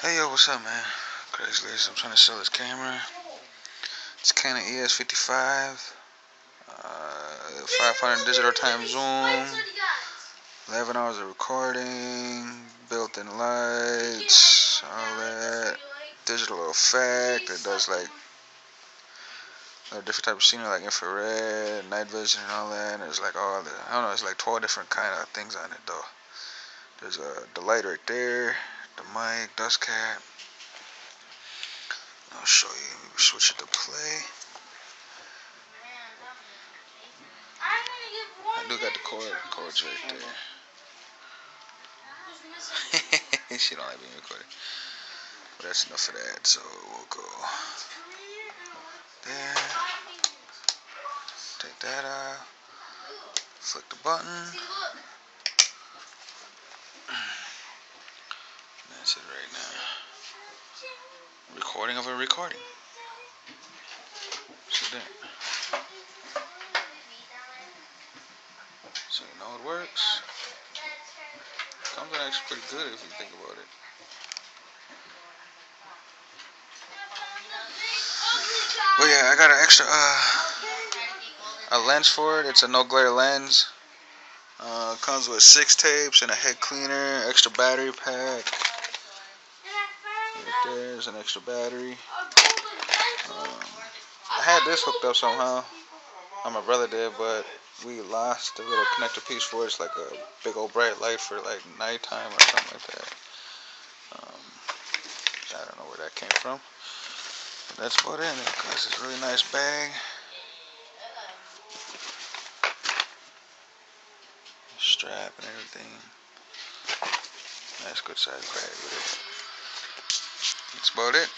Hey yo, what's up, man? Craigslist. I'm trying to sell this camera. It's Canon ES55, 500 digital time zoom, 11 hours of recording, built-in lights, all that, digital effect. It does like different type of scenery like infrared, night vision, and all that. And there's like all the, I don't know, it's like 12 different kind of things on it though. There's the light right there, the mic, dust cap. I'll show you. Maybe switch it to play. I do got the cords right there. She don't like being recorded. But that's enough of that. So we'll go there. Take that out. Flick the button. That's it right now. Recording of a recording. So there. So you know it works. Comes out actually pretty good if you think about it. But yeah, I got an extra a lens for it. It's a no glare lens. Comes with 6 tapes and a head cleaner, extra battery pack. Right there's an extra battery. I had this hooked up somehow. My brother did, but we lost the little connector piece for it. It's like a big old bright light for like nighttime or something like that. I don't know where that came from. But that's about it. It comes this really nice bag. Strap and everything. Nice good size bag with it. That's about it.